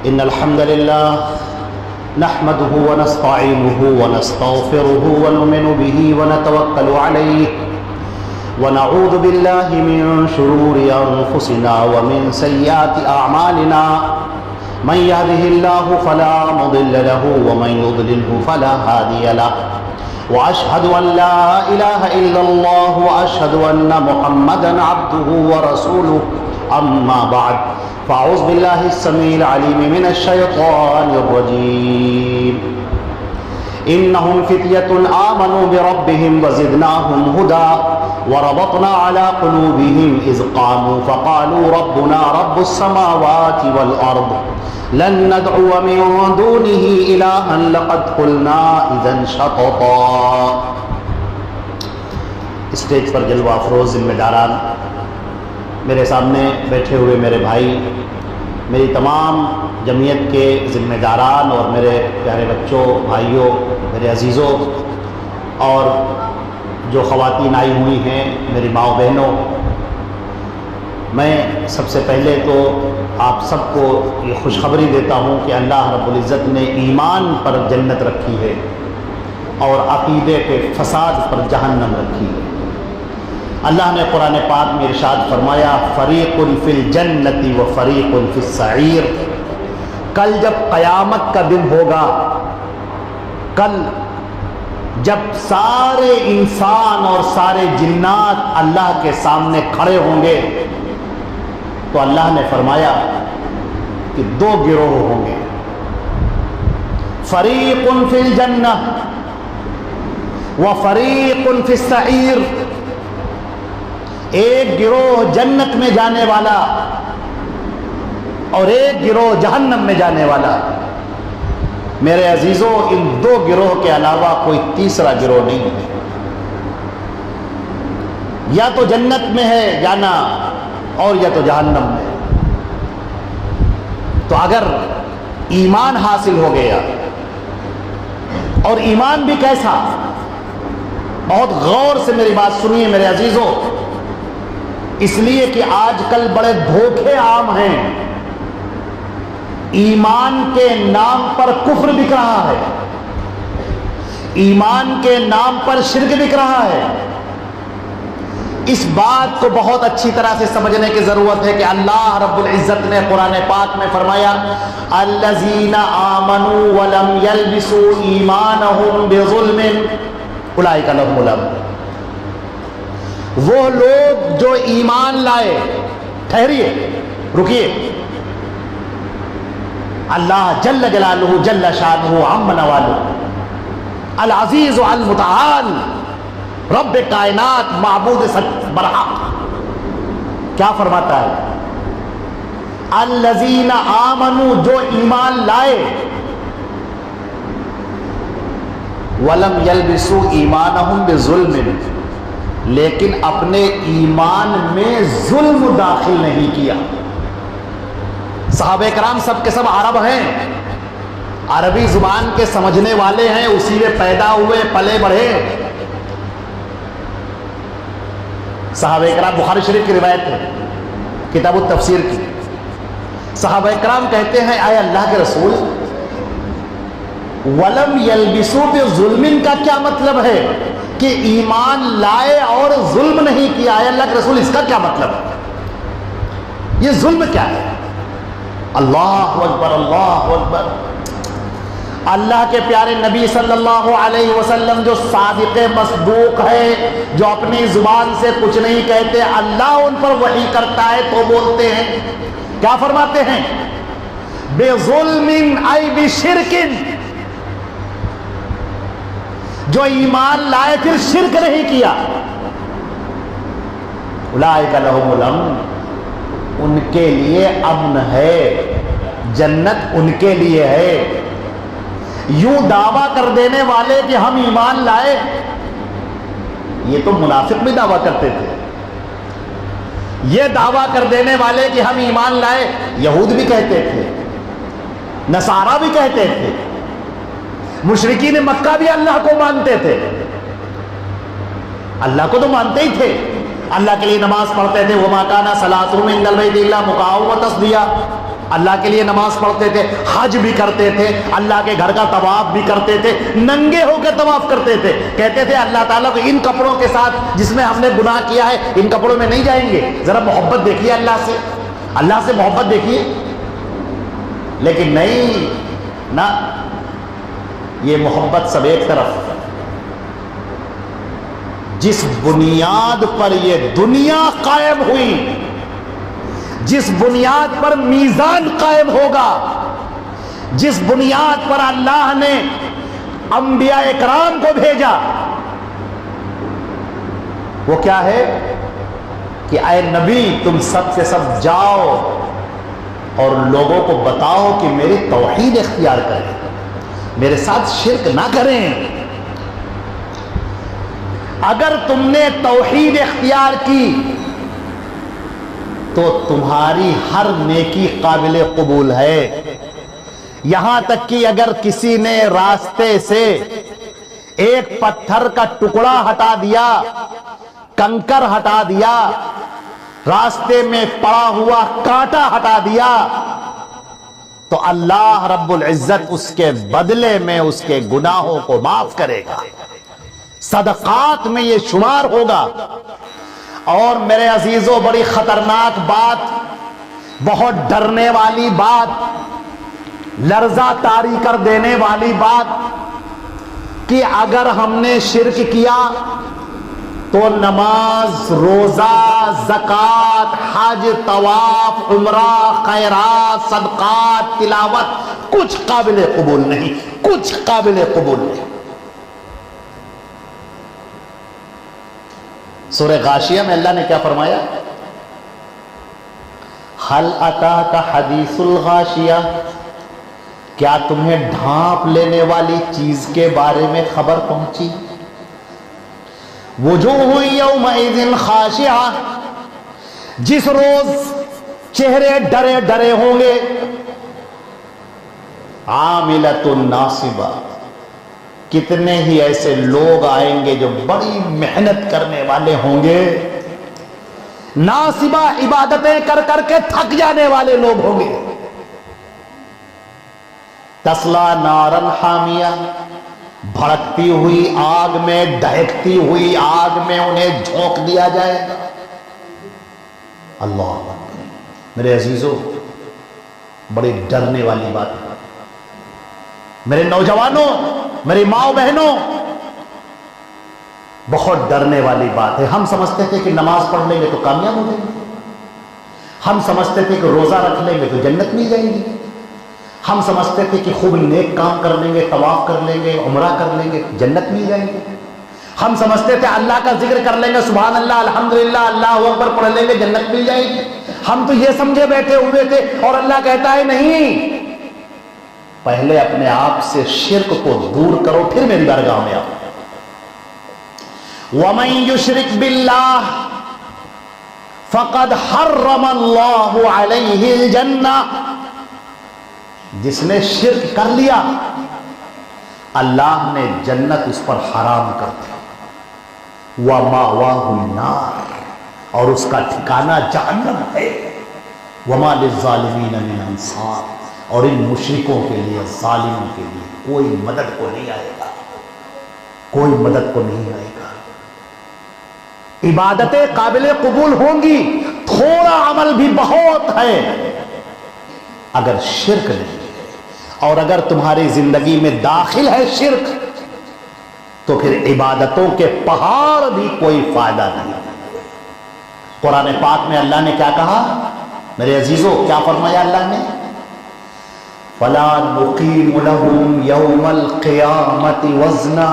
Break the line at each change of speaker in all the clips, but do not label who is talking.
إن الحمد لله نحمده ونستعينه ونستغفره ونؤمن به ونتوكل عليه ونعوذ بالله من شرور أنفسنا ومن سيئات أعمالنا من يهده الله فلا مضل له ومن يضلله فلا هادي له وأشهد أن لا إله إلا الله وأشهد أن محمدا عبده ورسوله أما بعد فأعوذ بالله السميع العليم من الشيطان الرجيم إنهم فتية آمنوا بربهم وزدناهم هدى وربطنا على قلوبهم إذ قاموا فقالوا ربنا رب السماوات والأرض لن ندعو من دونه إلها لقد قلنا إذا شططا۔ اسٹیج پر جلوہ افروز ذمہ داران، میرے سامنے بیٹھے ہوئے میرے بھائی، میری تمام جمعیت کے ذمہ داران اور میرے پیارے بچوں، بھائیوں، میرے عزیزوں، اور جو خواتین آئی ہوئی ہیں، میری ماؤں بہنوں، میں سب سے پہلے تو آپ سب کو یہ خوشخبری دیتا ہوں کہ اللہ رب العزت نے ایمان پر جنت رکھی ہے اور عقیدے کے فساد پر جہنم رکھی ہے۔ اللہ نے قرآن پاک میں ارشاد فرمایا فریق فی الجنت و فریق فی السعیر۔ کل جب قیامت کا دن ہوگا، کل جب سارے انسان اور سارے جنات اللہ کے سامنے کھڑے ہوں گے تو اللہ نے فرمایا کہ دو گروہ ہوں گے، فریق فی الجنہ و فریق فی السعیر۔ ایک گروہ جنت میں جانے والا اور ایک گروہ جہنم میں جانے والا۔ میرے عزیزوں، ان دو گروہ کے علاوہ کوئی تیسرا گروہ نہیں ہے، یا تو جنت میں ہے جانا اور یا تو جہنم میں۔ تو اگر ایمان حاصل ہو گیا، اور ایمان بھی کیسا، بہت غور سے میری بات سنیے میرے عزیزوں، اس لیے کہ آج کل بڑے دھوکے عام ہیں۔ ایمان کے نام پر کفر بک رہا ہے، ایمان کے نام پر شرک بک رہا ہے۔ اس بات کو بہت اچھی طرح سے سمجھنے کی ضرورت ہے کہ اللہ رب العزت نے قرآن پاک میں فرمایا الذین آمنوا ولم یلبسوا ایمانہم بظلم اولئک لہم الامن۔ وہ لوگ جو ایمان لائے، ٹھہریے، رکیے، اللہ جل جلالہ جل شانہ عم نوالہ العزیز المتعال رب کائنات معبود برحق کیا فرماتا ہے؟ الذین آمنوا، جو ایمان لائے، ولم یلبسوا ایمانہم بظلم، لیکن اپنے ایمان میں ظلم داخل نہیں کیا۔ صحابہ کرام سب کے سب عرب ہیں، عربی زبان کے سمجھنے والے ہیں، اسی میں پیدا ہوئے پلے بڑھے۔ صحابہ کرام، بخاری شریف کی روایت ہے کتاب التفسیر کی، صحابہ کرام کہتے ہیں اے اللہ کے رسول، ولم یلبسوا بظلم کا کیا مطلب ہے کہ ایمان لائے اور ظلم نہیں کیا؟ اے اللہ کے رسول، اس کا کیا مطلب ہے؟ یہ ظلم کیا ہے؟ اللہ اکبر، اللہ اکبر۔ اللہ کے پیارے نبی صلی اللہ علیہ وسلم جو صادق مصدوق ہے، جو اپنی زبان سے کچھ نہیں کہتے، اللہ ان پر وحی کرتا ہے تو بولتے ہیں، کیا فرماتے ہیں؟ بظلم ای بشرک، جو ایمان لائے پھر شرک نہیں کیا، اولئک لہم الامن، ان کے لیے امن ہے، جنت ان کے لیے ہے۔ یوں دعویٰ کر دینے والے کہ ہم ایمان لائے، یہ تو منافق بھی دعویٰ کرتے تھے۔ یہ دعویٰ کر دینے والے کہ ہم ایمان لائے، یہود بھی کہتے تھے، نصارہ بھی کہتے تھے، مشرکین مکہ بھی اللہ کو مانتے تھے، اللہ کو تو مانتے ہی تھے، اللہ کے لیے نماز پڑھتے تھے، وما کان صلاتهم عند البیت الا مکاء وتصدیہ، اللہ کے لیے نماز پڑھتے تھے، حج بھی کرتے تھے، اللہ کے گھر کا طواف بھی کرتے تھے، ننگے ہو کے طواف کرتے تھے، کہتے تھے اللہ تعالیٰ کو ان کپڑوں کے ساتھ جس میں ہم نے گناہ کیا ہے ان کپڑوں میں نہیں جائیں گے۔ ذرا محبت دیکھیے اللہ سے محبت دیکھیے۔ لیکن نہیں نہ، یہ محبت سب ایک طرف، جس بنیاد پر یہ دنیا قائم ہوئی، جس بنیاد پر میزان قائم ہوگا، جس بنیاد پر اللہ نے انبیاء اکرام کو بھیجا، وہ کیا ہے کہ اے نبی تم سب کے سب جاؤ اور لوگوں کو بتاؤ کہ میری توحید اختیار کریں، میرے ساتھ شرک نہ کریں۔ اگر تم نے توحید اختیار کی تو تمہاری ہر نیکی قابل قبول ہے، یہاں تک کہ اگر کسی نے راستے سے ایک پتھر کا ٹکڑا ہٹا دیا، کنکر ہٹا دیا، راستے میں پڑا ہوا کانٹا ہٹا دیا، تو اللہ رب العزت اس کے بدلے میں اس کے گناہوں کو معاف کرے گا، صدقات میں یہ شمار ہوگا۔ اور میرے عزیزوں، بڑی خطرناک بات، بہت ڈرنے والی بات، لرزہ طاری کر دینے والی بات، کہ اگر ہم نے شرک کیا تو نماز، روزہ، زکوٰۃ، حج، طواف، عمرہ، خیرات، صدقات، تلاوت کچھ قابل قبول نہیں، کچھ قابل قبول نہیں۔ سورہ غاشیہ میں اللہ نے کیا فرمایا؟ ہل اتاک حدیث الغاشیہ، کیا تمہیں ڈھانپ لینے والی چیز کے بارے میں خبر پہنچی؟ وجوہ یومئذ خاشعہ، جس روز چہرے ڈرے ڈرے ہوں گے، عاملۃ ناصبہ، کتنے ہی ایسے لوگ آئیں گے جو بڑی محنت کرنے والے ہوں گے، ناصبہ عبادتیں کر کر کے تھک جانے والے لوگ ہوں گے۔ تسلا نارن حامیہ، بھڑکتی ہوئی آگ میں، دہکتی ہوئی آگ میں انہیں جھونک دیا جائے گا۔ اللہ اکبر۔ میرے عزیزوں، بڑی ڈرنے والی بات ہے۔ میرے نوجوانوں، میری ماں بہنوں، بہت ڈرنے والی بات ہے۔ ہم سمجھتے تھے کہ نماز پڑھ لیں گے تو کامیاب ہو جائیں گے، ہم سمجھتے تھے کہ روزہ رکھ لیں گے تو جنت مل جائے گی، ہم سمجھتے تھے کہ خوب نیک کام کر لیں گے، طواف کر لیں گے، عمرہ کر لیں گے، جنت مل جائے گی، ہم سمجھتے تھے اللہ کا ذکر کر لیں گے، سبحان اللہ، الحمدللہ، اللہ اکبر پڑھ لیں گے، جنت مل جائے گی۔ ہم تو یہ سمجھے بیٹھے ہوئے تھے، اور اللہ کہتا ہے نہیں، پہلے اپنے آپ سے شرک کو دور کرو، پھر میری بارگاہ میں آؤ۔ وَمَن يُشْرِكْ بِاللَّهِ فَقَدْ حَرَّمَ اللَّهُ عَلَيْهِ الْجَنَّةَ، جس نے شرک کر لیا اللہ نے جنت اس پر حرام کر دی۔ وَمَأْوَاهُ النَّارُ، اور اس کا ٹھکانہ جہنم ہے۔ وَمَا لِلظَّالِمِينَ مِنْ أَنصَارٍ، اور ان مشرکوں کے لیے، ظالموں کے لیے کوئی مدد کو نہیں آئے گا، کوئی مدد کو نہیں آئے گا۔ عبادتیں قابل قبول ہوں گی، تھوڑا عمل بھی بہت ہے، اگر شرک نہیں ہے، اور اگر تمہاری زندگی میں داخل ہے شرک، تو پھر عبادتوں کے پہاڑ بھی کوئی فائدہ نہیں۔ قرآن پاک میں اللہ نے کیا کہا؟ میرے عزیزوں، کیا فرمایا اللہ نے؟ فَلَا نُقِيمُ لَهُمْ يَوْمَ الْقِيَامَةِ وَزْنًا،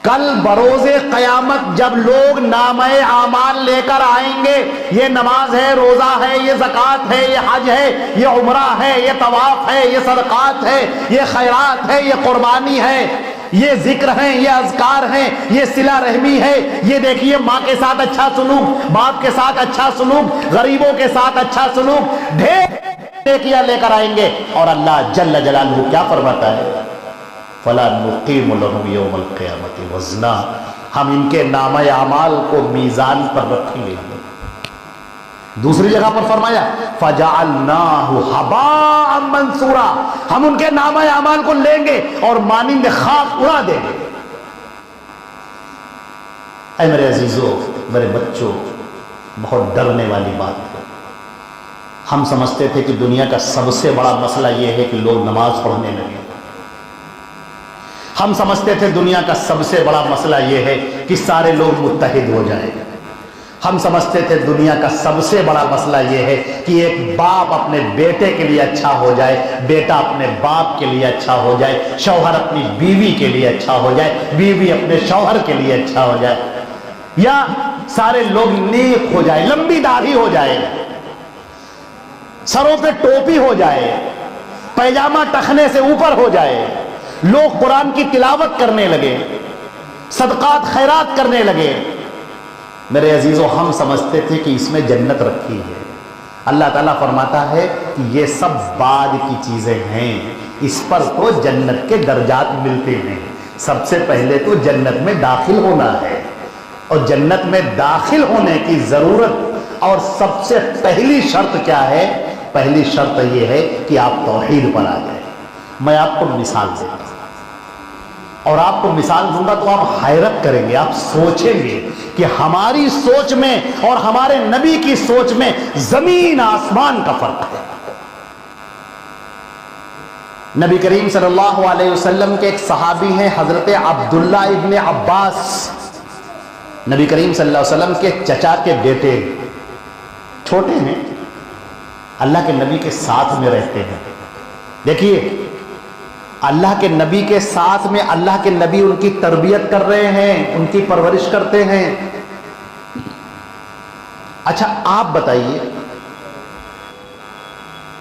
کل بروز قیامت جب لوگ نامہ اعمال لے کر آئیں گے، یہ نماز ہے، روزہ ہے، یہ زکوٰۃ ہے، یہ حج ہے، یہ عمرہ ہے، یہ طواف ہے، یہ صدقات ہے، یہ خیرات ہے، یہ قربانی ہے، یہ ذکر ہیں، یہ اذکار ہیں، یہ صلہ رحمی ہے، یہ دیکھیے ماں کے ساتھ اچھا سلوک، باپ کے ساتھ اچھا سلوک، غریبوں کے ساتھ اچھا سلوک، ڈھیر نیکیاں لے کر آئیں گے، اور اللہ جل جلالہ کیا فرماتا ہے؟ فَلَا نُقِيمُ لَهُمْ يَوْمَ الْقِيَامَةِ وَزْنًا، ہم ان کے نامہ اعمال کو میزان پر رکھیں گے، دوسری جگہ پر فرمایا فَجَعَلْنَاهُ حَبَاءً مَنْثُورًا، ہم ان کے نامہ اعمال کو لیں گے اور مانند خاک اڑا دیں گے۔ اے میرے عزیزو، میرے بچوں، بہت ڈرنے والی بات ہے۔ ہم سمجھتے تھے کہ دنیا کا سب سے بڑا مسئلہ یہ ہے کہ لوگ نماز پڑھنے لگے۔ ہم سمجھتے تھے دنیا کا سب سے بڑا مسئلہ یہ ہے کہ سارے لوگ متحد ہو جائیں۔ ہم سمجھتے تھے دنیا کا سب سے بڑا مسئلہ یہ ہے کہ ایک باپ اپنے بیٹے کے لیے اچھا ہو جائے، بیٹا اپنے باپ کے لیے اچھا ہو جائے، شوہر اپنی بیوی کے لیے اچھا ہو جائے، بیوی اپنے شوہر کے لیے اچھا ہو جائے، یا سارے لوگ نیک ہو جائے، لمبی داڑھی ہو جائے، سروں پہ ٹوپی ہو جائے، پیجامہ ٹخنے سے اوپر ہو جائے، لوگ قرآن کی تلاوت کرنے لگے، صدقات خیرات کرنے لگے۔ میرے عزیزو، ہم سمجھتے تھے کہ اس میں جنت رکھی ہے۔ اللہ تعالیٰ فرماتا ہے کہ یہ سب بعد کی چیزیں ہیں، اس پر تو جنت کے درجات ملتے ہیں۔ سب سے پہلے تو جنت میں داخل ہونا ہے، اور جنت میں داخل ہونے کی ضرورت اور سب سے پہلی شرط کیا ہے؟ پہلی شرط یہ ہے کہ آپ توحید پر آ جائیں۔ میں آپ کو مثال دیتا ہوں، اور آپ کو مثال دوں گا تو آپ حیرت کریں گے، آپ سوچیں گے کہ ہماری سوچ میں اور ہمارے نبی کی سوچ میں زمین آسمان کا فرق ہے۔ نبی کریم صلی اللہ علیہ وسلم کے ایک صحابی ہیں حضرت عبداللہ ابن عباس، نبی کریم صلی اللہ علیہ وسلم کے چچا کے بیٹے، چھوٹے ہیں، اللہ کے نبی کے ساتھ میں رہتے ہیں۔ دیکھیے، اللہ کے نبی کے ساتھ میں اللہ کے نبی ان کی تربیت کر رہے ہیں، ان کی پرورش کرتے ہیں۔ اچھا آپ بتائیے،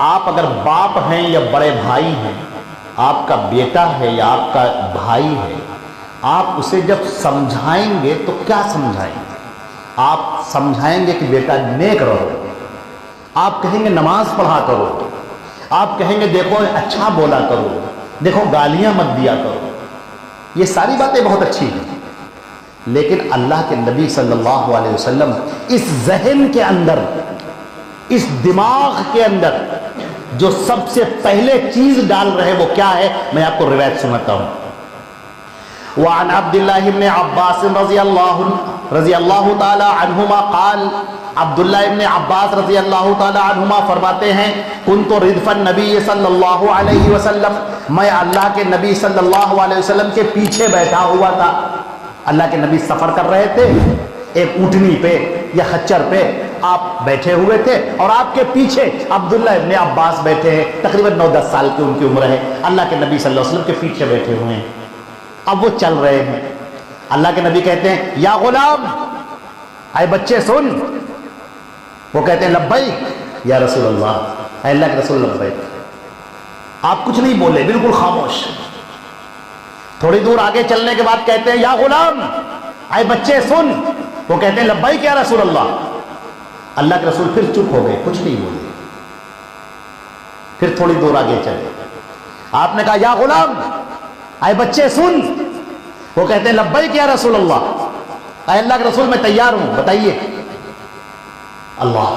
آپ اگر باپ ہیں یا بڑے بھائی ہیں، آپ کا بیٹا ہے یا آپ کا بھائی ہے، آپ اسے جب سمجھائیں گے تو کیا سمجھائیں گے؟ آپ سمجھائیں گے کہ بیٹا نیک رہو، آپ کہیں گے نماز پڑھا کرو، آپ کہیں گے دیکھو اچھا بولا کرو، دیکھو گالیاں مت دیا کرو۔ یہ ساری باتیں بہت اچھی ہیں، لیکن اللہ کے نبی صلی اللہ علیہ وسلم اس ذہن کے اندر، اس دماغ کے اندر جو سب سے پہلے چیز ڈال رہے وہ کیا ہے؟ میں آپ کو روایت سناتا ہوں۔ وعن عبد الله بن عباس رضی اللہ تعالی عنہما قال، عبداللہ ابن عباس رضی اللہ تعالی عنہما فرماتے ہیں، کنت ردف النبی صلی اللہ علیہ وسلم، میں اللہ کے نبی صلی اللہ علیہ وسلم کے پیچھے بیٹھا ہوا تھا۔ اللہ کے نبی سفر کر رہے تھے، ایک اونٹنی پہ یا خچر پہ آپ بیٹھے ہوئے تھے، اور آپ کے پیچھے عبداللہ ابن عباس بیٹھے ہیں، تقریباً 9-10 سال کی ان کی عمر ہے، اللہ کے نبی صلی اللہ علیہ وسلم کے پیچھے بیٹھے ہوئے ہیں۔ اب وہ چل رہے ہیں، اللہ کے نبی کہتے ہیں یا غلام، اے بچے سن۔ وہ کہتے ہیں لبیک یا رسول اللہ، اے اللہ کے رسول لبیک۔ آپ کچھ نہیں بولے، بالکل خاموش۔ تھوڑی دور آگے چلنے کے بعد کہتے ہیں یا غلام، اے بچے سن۔ وہ کہتے ہیں لبیک یا رسول اللہ۔ اللہ کے رسول پھر چپ ہو گئے، کچھ نہیں بولے۔ پھر تھوڑی دور آگے چلے، آپ نے کہا یا غلام، اے بچے سن۔ وہ کہتے ہیں لبیک یا رسول اللہ، اے اللہ کے رسول میں تیار ہوں، بتائیے۔ اللہ،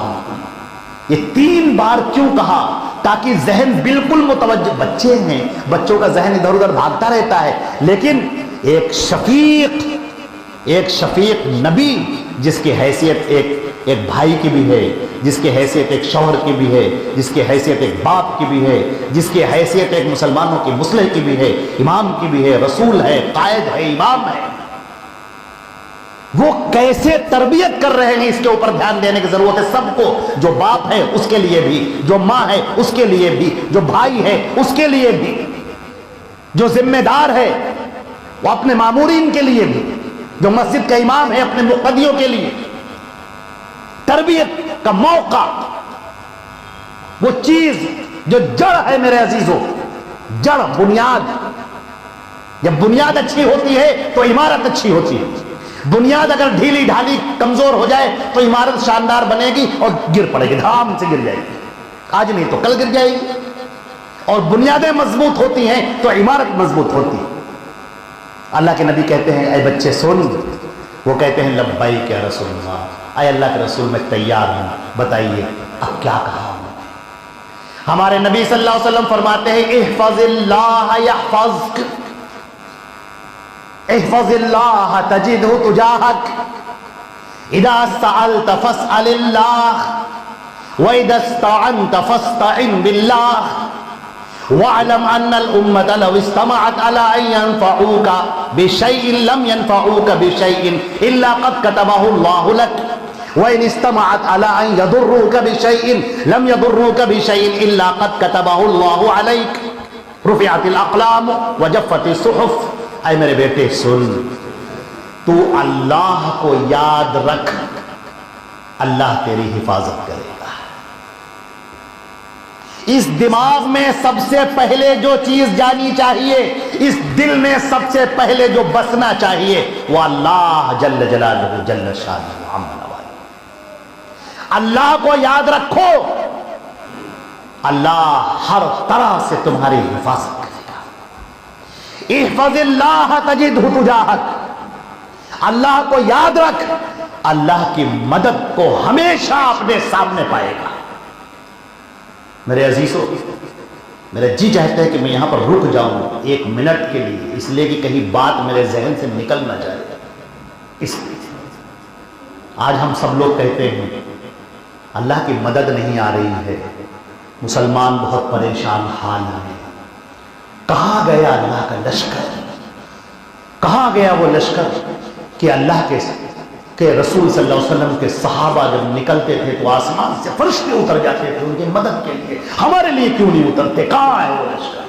یہ 3 بار کیوں کہا؟ تاکہ ذہن بالکل متوجہ، بچے ہیں، بچوں کا ذہن ادھر ادھر بھاگتا رہتا ہے، لیکن ایک شفیق نبی جس کی حیثیت ایک بھائی کی بھی ہے، جس کی حیثیت ایک شوہر کی بھی ہے، جس کی حیثیت ایک باپ کی بھی ہے، جس کی حیثیت ایک مسلمانوں کی مصلح کی بھی ہے، امام کی بھی ہے، رسول ہے، قائد ہے، امام ہے، وہ کیسے تربیت کر رہے ہیں اس کے اوپر دھیان دینے کی ضرورت ہے سب کو۔ جو باپ ہے اس کے لیے بھی، جو ماں ہے اس کے لیے بھی، جو بھائی ہے اس کے لیے بھی، جو ذمہ دار ہے وہ اپنے مامورین کے لیے بھی، جو مسجد کا امام ہے اپنے مقتدیوں کے لیے۔ تربیت کا موقع، وہ چیز جو جڑ ہے میرے عزیزوں، جڑ، بنیاد، جب بنیاد اچھی ہوتی ہے تو عمارت اچھی ہوتی ہے۔ بنیاد اگر ڈھیلی ڈھالی کمزور ہو جائے تو عمارت شاندار بنے گی اور گر پڑے گی، دھام سے گر جائے گی، آج نہیں تو کل گر جائے گی۔ اور بنیادیں مضبوط ہوتی ہیں تو عمارت مضبوط ہوتی ہے۔ اللہ کے نبی کہتے ہیں اے بچے سن۔ وہ کہتے ہیں لبیک یا رسول اللہ، اے اللہ کے رسول میں تیار ہوں، بتائیے اب کیا کہا ہوں؟ ہمارے نبی صلی اللہ علیہ وسلم فرماتے ہیں احفظ اللہ یحفظک، احفظ اللہ تجدہ تجاہک، اذا سألت فاسأل اللہ وَإِذَا اسْتَعَنْتَ فَاسْتَعِنْ بِاللَّهِ وَاعْلَمْ أَنَّ الْأُمَّةَ لَوْ اسْتَمَعَتْ عَلَىٰ أَن يَنفَعُوكَ بِشَيْءٍ لَمْ يَنفَعُوكَ بِشَيْءٍ إِلَّا قَدْ كَتَبَهُ اللَّهُ لَكَ وَإِنِ اسْتَمَعَتْ عَلَىٰ أَن يَضُرُّوكَ بِشَيْءٍ لَمْ يَضُرُّوكَ بِشَيْءٍ إِلَّا قَدْ كَتَبَهُ اللَّهُ عَلَيْكَ رُفِعَتِ الْأَقْلَامُ وَجَفَّتِ الصُّحُفُ۔ اے میرے بیٹے سن، تو اللہ کو یاد رکھ، اللہ تیری حفاظت کرے گا۔ اس دماغ میں سب سے پہلے جو چیز جانی چاہیے، اس دل میں سب سے پہلے جو بسنا چاہیے، وہ اللہ جل جلالہ جل شانہ عم نوالہ۔ اللہ کو یاد رکھو، اللہ ہر طرح سے تمہاری حفاظت کرے گا۔ احفظ اللہ تجدہ تجاہک، اللہ کو یاد رکھ، اللہ کی مدد کو ہمیشہ اپنے سامنے پائے گا۔ میرے عزیزو، میرا جی چاہتا ہے کہ میں یہاں پر رک جاؤں ایک منٹ کے لیے، اس لیے کہ کہیں بات میرے ذہن سے نکل نہ جائے۔ اس لیے آج ہم سب لوگ کہتے ہیں اللہ کی مدد نہیں آ رہی ہے، مسلمان بہت پریشان حال ہیں۔ کہاں گیا اللہ کا لشکر؟ کہاں گیا وہ لشکر کہ اللہ کے رسول صلی اللہ علیہ وسلم کے صحابہ جب نکلتے تھے تو آسمان سے فرشتے اتر جاتے تھے ان کی مدد کے لیے؟ ہمارے لیے کیوں نہیں اترتے؟ کہاں ہے وہ لشکر؟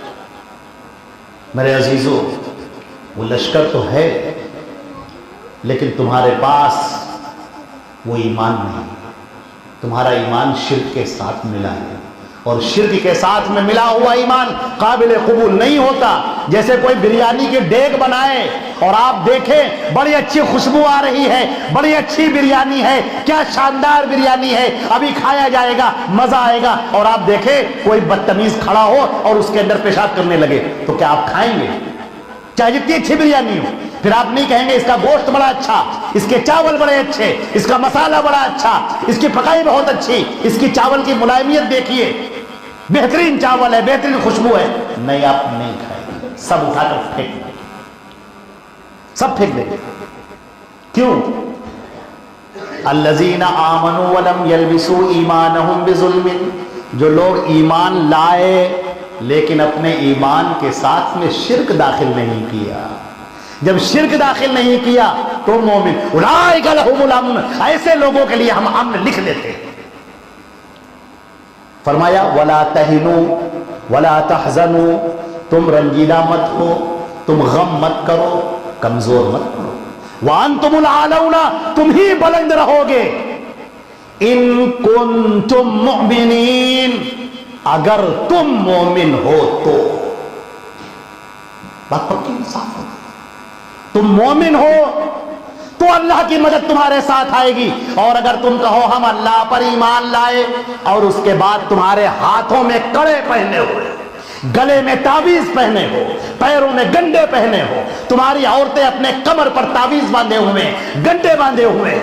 میرے عزیزو، وہ لشکر تو ہے، لیکن تمہارے پاس وہ ایمان نہیں۔ تمہارا ایمان شرک کے ساتھ ملا ہے، اور شرک کے ساتھ میں ملا ہوا ایمان قابل قبول نہیں ہوتا۔ جیسے کوئی بریانی کی دیگ بنائے اور آپ دیکھیں بڑی اچھی خوشبو آ رہی ہے، بڑی اچھی بریانی ہے، کیا شاندار بریانی ہے، ابھی کھایا جائے گا، مزہ آئے گا، اور آپ دیکھیں کوئی بدتمیز کھڑا ہو اور اس کے اندر پیشاب کرنے لگے، تو کیا آپ کھائیں گے؟ چاہے جتنی اچھی بریانی ہو، پھر آپ نہیں کہیں گے اس کا گوشت بڑا اچھا، اس کے چاول بڑے اچھے، اس کا مسالہ بڑا اچھا، اس کی پکائی بہت اچھی، اس کی چاول کی ملائمیت دیکھیے، بہترین چاول ہے، بہترین خوشبو ہے۔ نہیں، آپ نہیں کھائیں گے، سب اٹھا کر پھینک دیں گے، سب پھینک دیں گے۔ کیوں؟ الذین آمنوا ولم یلبسوا ایمانہم بظلم، جو لوگ ایمان لائے لیکن اپنے ایمان کے ساتھ میں شرک داخل نہیں کیا۔ جب شرک داخل نہیں کیا تو مومن، اولئک لہم الامن، ایسے لوگوں کے لیے ہم امن لکھ دیتے ہیں۔ فرمایا ولا تہنوا ولا تحزنوا، تم رنجیدہ مت ہو، تم غم مت کرو، کمزور مت کرو، وانتم العالون، تم ہی بلند رہو گے، ان کنتم مؤمنین، اگر تم مومن ہو تو۔ بات پکی صاف ہو، تم مومن ہو تو اللہ کی مدد تمہارے ساتھ آئے گی، اور اگر تم کہو ہم اللہ پر ایمان لائے اور اس کے بعد تمہارے ہاتھوں میں کڑے پہنے ہوئے، گلے میں تعویذ پہنے ہو، پیروں میں گنڈے پہنے ہو، تمہاری عورتیں اپنے کمر پر تعویذ باندھے ہوئے، گنڈے باندھے ہوئے،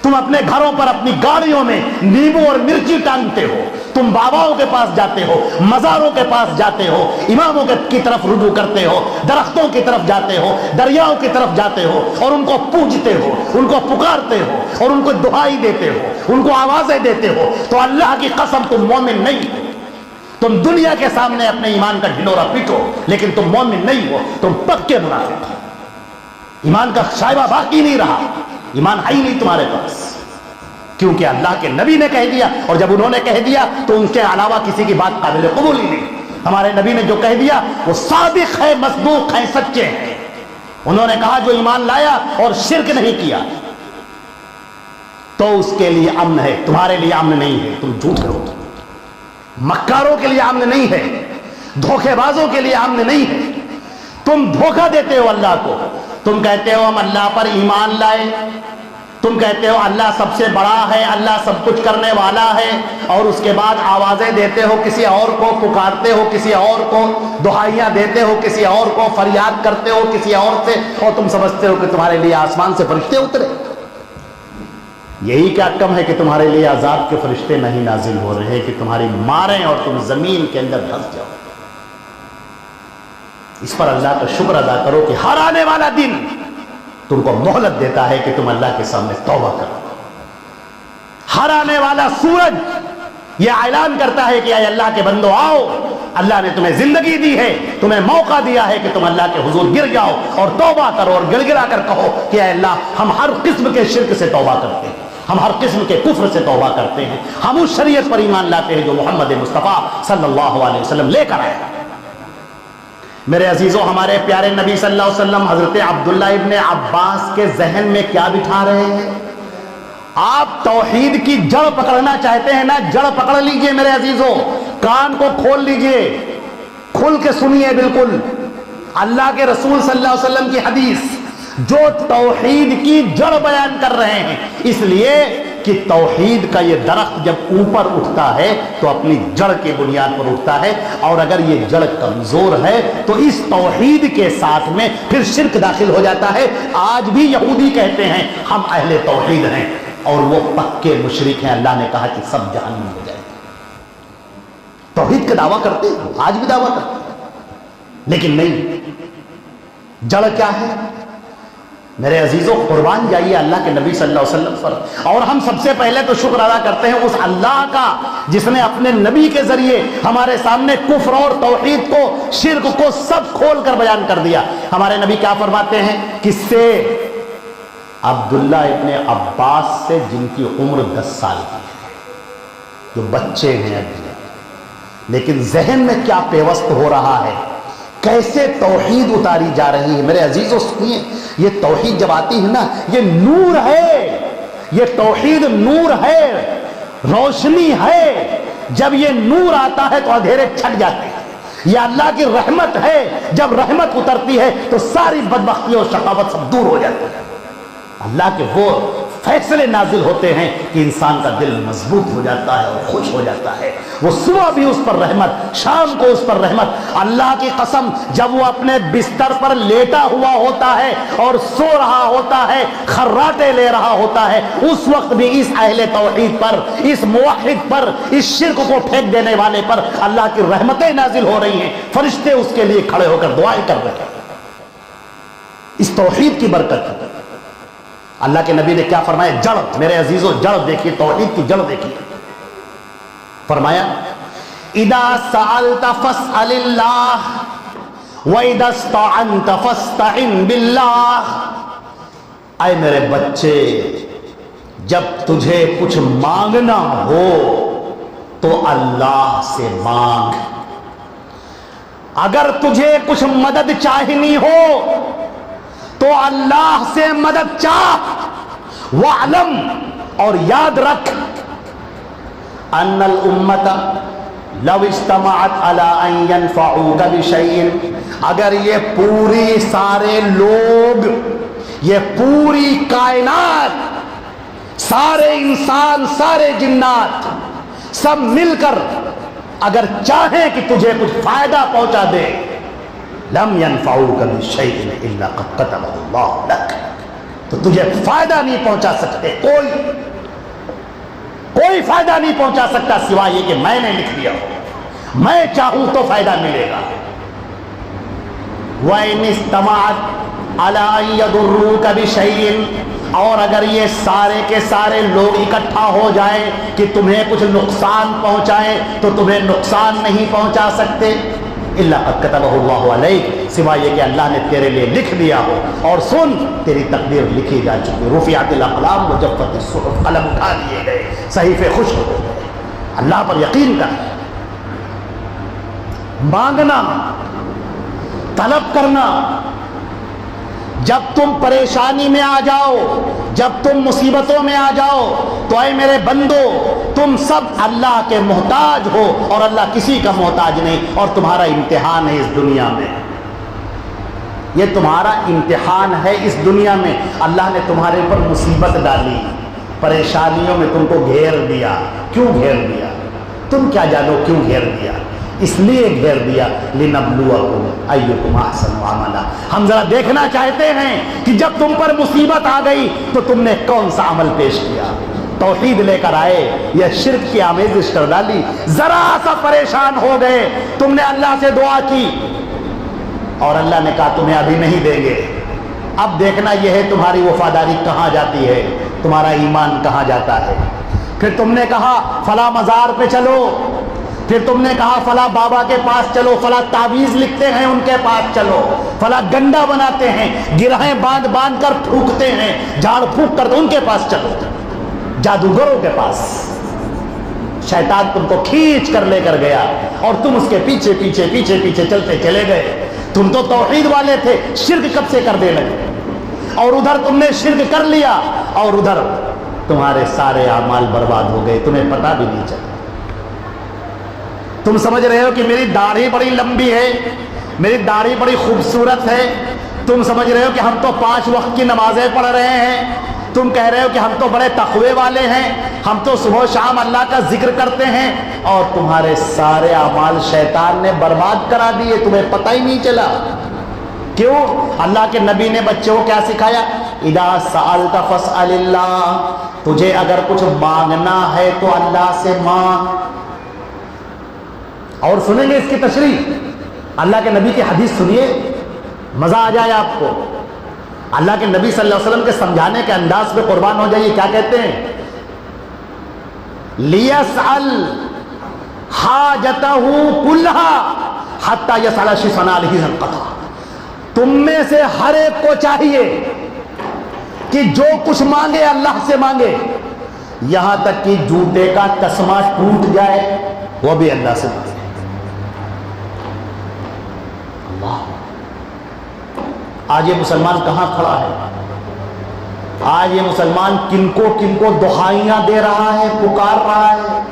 تم اپنے گھروں پر اپنی گاڑیوں میں نیمبو اور مرچی ٹانگتے ہو، تم باباؤں کے پاس جاتے ہو، مزاروں کے پاس جاتے ہو، اماموں کی طرف رجوع کرتے ہو، درختوں کی طرف جاتے ہو، دریاؤں کی طرف جاتے ہو اور ان کو پوجتے ہو، ان کو پکارتے ہو اور ان کو دعائی دیتے ہو، ان کو آوازیں دیتے ہو، تو اللہ کی قسم تم مومن نہیں ہو۔ تم دنیا کے سامنے اپنے ایمان کا ڈھنڈورا پیٹو، لیکن تم مومن نہیں ہو، تم پکے منافق ہو۔ ایمان کا شائبہ باقی نہیں رہا، ایمان ہے ہی نہیں تمہارے پاس، کیونکہ اللہ کے نبی نے کہہ دیا، اور جب انہوں نے کہہ دیا تو ان کے علاوہ کسی کی بات قابل قبول ہی نہیں۔ ہمارے نبی نے جو کہہ دیا وہ صادق ہے، مصدوق ہے، سچے ہیں۔ انہوں نے کہا جو ایمان لایا اور شرک نہیں کیا تو اس کے لیے امن ہے، تمہارے لیے امن نہیں ہے، تم جھوٹے ہو۔ مکاروں کے لیے امن نہیں ہے، دھوکے بازوں کے لیے امن نہیں ہے۔ تم دھوکہ دیتے ہو اللہ کو، تم کہتے ہو ہم اللہ پر ایمان لائے، تم کہتے ہو اللہ سب سے بڑا ہے، اللہ سب کچھ کرنے والا ہے، اور اس کے بعد آوازیں دیتے ہو کسی اور کو، پکارتے ہو کسی اور کو، دعائیاں دیتے ہو کسی اور کو، فریاد کرتے ہو کسی اور سے، اور تم سمجھتے ہو کہ تمہارے لیے آسمان سے فرشتے اترے۔ یہی کیا کم ہے کہ تمہارے لیے عذاب کے فرشتے نہیں نازل ہو رہے کہ تمہاری ماریں اور تم زمین کے اندر دھس جاؤ۔ اس پر اللہ کا شکر ادا کرو کہ ہر آنے والا دن تم کو مہلت دیتا ہے کہ تم اللہ کے سامنے توبہ کرو۔ ہر آنے والا سورج یہ اعلان کرتا ہے کہ اے اللہ کے بندو آؤ، اللہ نے تمہیں زندگی دی ہے، تمہیں موقع دیا ہے کہ تم اللہ کے حضور گر جاؤ اور توبہ کرو اور گڑ گڑا کر کہو کہ اے اللہ ہم ہر قسم کے شرک سے توبہ کرتے ہیں، ہم ہر قسم کے کفر سے توبہ کرتے ہیں، ہم اس شریعت پر ایمان لاتے ہیں جو محمد مصطفیٰ صلی اللہ علیہ وسلم لے کر آئے۔ میرے عزیزوں، ہمارے پیارے نبی صلی اللہ علیہ وسلم حضرت عبداللہ ابن عباس کے ذہن میں کیا بٹھا رہے ہیں؟ آپ توحید کی جڑ پکڑنا چاہتے ہیں نا، جڑ پکڑ لیجئے میرے عزیزوں، کان کو کھول لیجئے، کھل کے سنیے بالکل اللہ کے رسول صلی اللہ علیہ وسلم کی حدیث جو توحید کی جڑ بیان کر رہے ہیں، اس لیے کہ توحید کا یہ درخت جب اوپر اٹھتا ہے تو اپنی جڑ کی بنیاد پر اٹھتا ہے، اور اگر یہ جڑ کمزور ہے تو اس توحید کے ساتھ میں پھر شرک داخل ہو جاتا ہے۔ آج بھی یہودی کہتے ہیں ہم اہل توحید ہیں اور وہ پکے مشرک ہیں، اللہ نے کہا کہ سب جہنم ہو جائے گے۔ توحید کا دعویٰ کرتے ہیں، آج بھی دعویٰ کرتے ہیں، لیکن نہیں، جڑ کیا ہے؟ میرے عزیزوں، قربان جائیے اللہ کے نبی صلی اللہ علیہ وسلم پر، اور ہم سب سے پہلے تو شکر ادا کرتے ہیں اس اللہ کا جس نے اپنے نبی کے ذریعے ہمارے سامنے کفر اور توحید کو، شرک کو سب کھول کر بیان کر دیا۔ ہمارے نبی کیا فرماتے ہیں؟ کس سے؟ عبداللہ ابن عباس سے، جن کی عمر 10 سال کی ہے، جو بچے ہیں ابھی، لیکن ذہن میں کیا پیوست ہو رہا ہے، کیسے توحید اتاری جا رہی ہے۔ میرے عزیزوں سنیے، یہ توحید جب آتی ہے نا، یہ نور ہے، یہ توحید نور ہے، روشنی ہے۔ جب یہ نور آتا ہے تو اندھیرے چھٹ جاتے ہیں۔ یہ اللہ کی رحمت ہے، جب رحمت اترتی ہے تو ساری بدبختی اور شقاوت سب دور ہو جاتی ہے۔ اللہ کے وہ فیصلے نازل ہوتے ہیں کہ انسان کا دل مضبوط ہو جاتا ہے اور خوش ہو جاتا ہے۔ وہ صبح بھی اس پر رحمت، شام کو اس پر رحمت۔ اللہ کی قسم، جب وہ اپنے بستر پر لیٹا ہوا ہوتا ہے اور سو رہا ہوتا ہے، خراٹے لے رہا ہوتا ہے، اس وقت بھی اس اہل توحید پر، اس موحد پر، اس شرک کو پھینک دینے والے پر اللہ کی رحمتیں نازل ہو رہی ہیں۔ فرشتے اس کے لیے کھڑے ہو کر دعائیں کر رہے ہیں، اس توحید کی برکت۔ اللہ کے نبی نے کیا فرمایا؟ جڑ، میرے عزیزوں جڑ دیکھیے، توحید کی جڑ دیکھیے۔ فرمایا اذا سألت فاسأل اللہ واذا استعنت فاستعن باللہ۔ اے میرے بچے، جب تجھے کچھ مانگنا ہو تو اللہ سے مانگ، اگر تجھے کچھ مدد چاہنی ہو تو اللہ سے مدد چاہ۔ وَعْلَمْ، اور یاد رکھ، ان الامت لو اجتمعت علی ان ينفعوک بشیء، اگر یہ پوری سارے لوگ، یہ پوری کائنات، سارے انسان، سارے جنات سب مل کر اگر چاہیں کہ تجھے کچھ فائدہ پہنچا دے، لم ينفعوک بشیء الا قد كتبه اللہ لک، تو تجھے فائدہ نہیں پہنچا سکتے، کوئی فائدہ نہیں پہنچا سکتا سوائے یہ کہ میں نے لکھ دیا ہو، میں چاہوں تو فائدہ ملے گا۔ وَإِنِ اسْتَمَعَتْ عَلَىٰ أَن يَضُرُّوكَ بِشَيْءٍ، اور اگر یہ سارے کے سارے لوگ اکٹھا ہو جائیں کہ تمہیں کچھ نقصان پہنچائیں تو تمہیں نقصان نہیں پہنچا سکتے، الا قد كتبه اللہ علیک، سوائے یہ کہ اللہ نے تیرے لیے لکھ دیا ہو۔ اور سن، تیری تقدیر لکھی جا چکی، رفعت الاقلام وجفت الصحف، قلم اٹھا لیے گئے، صحیفے خشک ہو گئے۔ اللہ پر یقین کر، مانگنا، طلب کرنا، جب تم پریشانی میں آ جاؤ، جب تم مصیبتوں میں آ جاؤ تو اے میرے بندو، تم سب اللہ کے محتاج ہو اور اللہ کسی کا محتاج نہیں، اور تمہارا امتحان ہے اس دنیا میں، یہ تمہارا امتحان ہے اس دنیا میں۔ اللہ نے تمہارے اوپر مصیبت ڈالی، پریشانیوں میں تم کو گھیر دیا۔ کیوں گھیر دیا؟ تم کیا جانو کیوں گھیر دیا؟ اس لیے گھیر دیا لِنَبْلُوَكُمْ أَيُّكُمْ أَحْسَنُ عَمَلًا، ہم ذرا دیکھنا چاہتے ہیں کہ جب تم پر مصیبت آ گئی تو تم نے کون سا عمل پیش کیا۔ توحید لے کر آئے، یہ شرک کی آمیزش کر ڈالی، ذرا سا پریشان ہو گئے، تم نے اللہ سے دعا کی اور اللہ نے کہا تمہیں ابھی نہیں دیں گے، اب دیکھنا یہ ہے تمہاری وفاداری کہاں جاتی ہے، تمہارا ایمان کہاں جاتا ہے۔ پھر تم نے کہا فلاں مزار پہ چلو، پھر تم نے کہا فلاں بابا کے پاس چلو، فلاں تعویذ لکھتے ہیں ان کے پاس چلو، فلاں گنڈا بناتے ہیں، گرہیں باندھ باندھ کر پھونکتے ہیں، جھاڑ پھونک کر ان کے پاس چلو، جادوگروں کے پاس۔ شیطان تم کو کھینچ کر لے کر گیا اور تم اس کے پیچھے پیچھے پیچھے پیچھے چلتے چلے گئے۔ تم تو توحید والے تھے، شرک کب سے کر دے لگے، اور ادھر تم نے شرک کر لیا اور ادھر تمہارے سارے اعمال برباد ہو گئے، تمہیں پتہ بھی نہیں چلا۔ تم سمجھ رہے ہو کہ میری داڑھی بڑی لمبی ہے، میری داڑھی بڑی خوبصورت ہے، تم سمجھ رہے ہو کہ ہم تو 5 وقت کی نمازیں پڑھ رہے ہیں، تم کہہ رہے ہو کہ ہم تو بڑے تقوی والے ہیں، ہم تو صبح و شام اللہ کا ذکر کرتے ہیں، اور تمہارے سارے اعمال شیطان نے برباد کرا دیے، تمہیں پتہ ہی نہیں چلا۔ کیوں؟ اللہ کے نبی نے بچوں کو کیا سکھایا؟ اذا سألت فاسأل اللہ، تجھے اگر کچھ مانگنا ہے تو اللہ سے مانگ۔ اور سنیں گے اس کی تشریح، اللہ کے نبی کی حدیث سنیے، مزہ آ جائے آپ کو۔ اللہ کے نبی صلی اللہ علیہ وسلم کے سمجھانے کے انداز پہ قربان ہو جائیے، کیا کہتے ہیں؟ لِيَسْأَلْ حَاجَتَهُ كُلَّهَا حَتَّى يَسْأَلَ شِفْعًا عَلَيْهِ الْقَطَعَ۔ تم میں سے ہر ایک کو چاہیے کہ جو کچھ مانگے اللہ سے مانگے، یہاں تک کہ جوتے کا تسمہ ٹوٹ جائے وہ بھی اللہ سے مانگے۔ اللہ، آج یہ مسلمان کہاں کھڑا ہے؟ آج یہ مسلمان کن کو دعائیاں دے رہا ہے، پکار رہا ہے،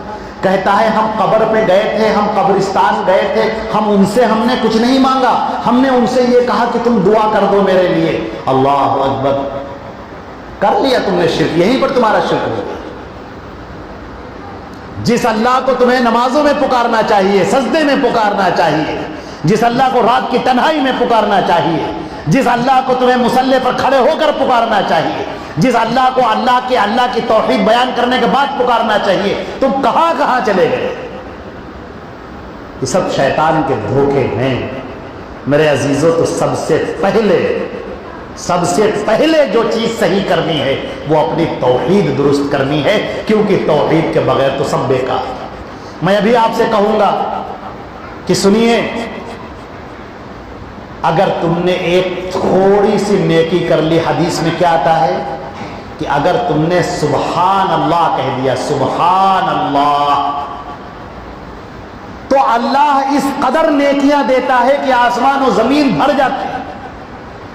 کہتا ہے ہم قبر پہ گئے تھے، ہم قبرستان گئے تھے، ہم نے کچھ نہیں مانگا، ہم نے ان سے یہ کہا کہ تم دعا کر دو میرے لیے۔ اللہ اکبر، کر لیا تم نے شرک، یہیں پر تمہارا شرک ہو گیا۔ جس اللہ کو تمہیں نمازوں میں پکارنا چاہیے، سجدے میں پکارنا چاہیے، جس اللہ کو رات کی تنہائی میں پکارنا چاہیے، جس اللہ کو تمہیں مصلی پر کھڑے ہو کر پکارنا چاہیے، جس اللہ کو اللہ کی توحید بیان کرنے کے بعد پکارنا چاہیے، تم کہاں کہاں چلے گئے؟ یہ سب شیطان کے دھوکے ہیں میرے عزیزوں۔ تو سب سے پہلے جو چیز صحیح کرنی ہے وہ اپنی توحید درست کرنی ہے، کیونکہ توحید کے بغیر تو سب بیکار ہے۔ میں ابھی آپ سے کہوں گا کہ سنیے، اگر تم نے ایک تھوڑی سی نیکی کر لی، حدیث میں کیا آتا ہے کہ اگر تم نے سبحان اللہ کہہ دیا، سبحان اللہ، تو اللہ اس قدر نیکیاں دیتا ہے کہ آسمان و زمین بھر جاتے ہیں۔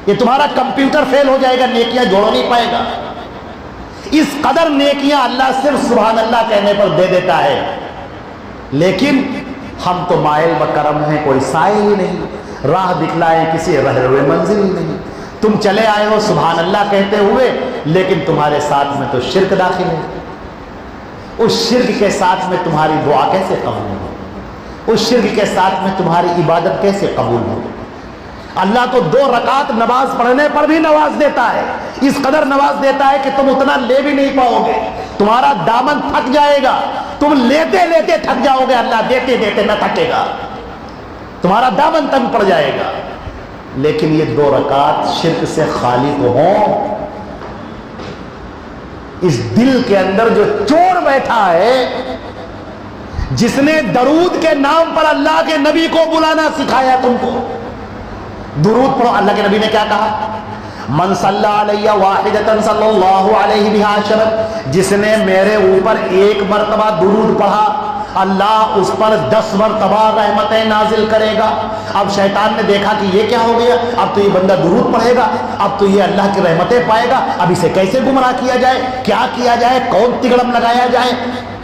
یہ تمہارا کمپیوٹر فیل ہو جائے گا، نیکیاں جوڑ نہیں پائے گا۔ اس قدر نیکیاں اللہ صرف سبحان اللہ کہنے پر دے دیتا ہے۔ لیکن ہم تو مائل بکرم ہیں، کوئی سائل ہی نہیں، راہ دکھلائے کسی رہے ہوئے منزل ہی نہیں۔ تم چلے آئے ہو سبحان اللہ کہتے ہوئے، لیکن تمہارے ساتھ میں تو شرک داخل ہے۔ اس شرک کے ساتھ میں تمہاری دعا کیسے قبول ہو؟ اس شرک کے ساتھ میں تمہاری عبادت کیسے قبول ہو؟ اللہ تو 2 رکعت نماز پڑھنے پر بھی نواز دیتا ہے، اس قدر نواز دیتا ہے کہ تم اتنا لے بھی نہیں پاؤ گے، تمہارا دامن تھک جائے گا، تم لیتے لیتے تھک جاؤ گے، اللہ دیتے دیتے نہ تھکے گا، تمہارا دامن تنگ پڑ جائے گا۔ لیکن یہ 2 رکعت شرک سے خالی تو ہوں۔ اس دل کے اندر جو چور بیٹھا ہے، جس نے درود کے نام پر اللہ کے نبی کو بلانا سکھایا تم کو، درود پڑھو۔ اللہ کے نبی نے کیا کہا؟ من صلی علیہ واحدۃ صلی اللہ علیہ بہا عشرا، جس نے میرے اوپر 1 مرتبہ درود پڑھا، اللہ اس پر 10 مرتبہ رحمتیں نازل کرے گا۔ اب شیطان نے دیکھا کہ یہ کیا ہو گیا، اب تو یہ بندہ درود پڑھے گا، اب تو یہ اللہ کی رحمتیں پائے گا، اب اسے کیسے گمراہ کیا جائے، کیا کیا جائے، کون تگڑم لگایا جائے،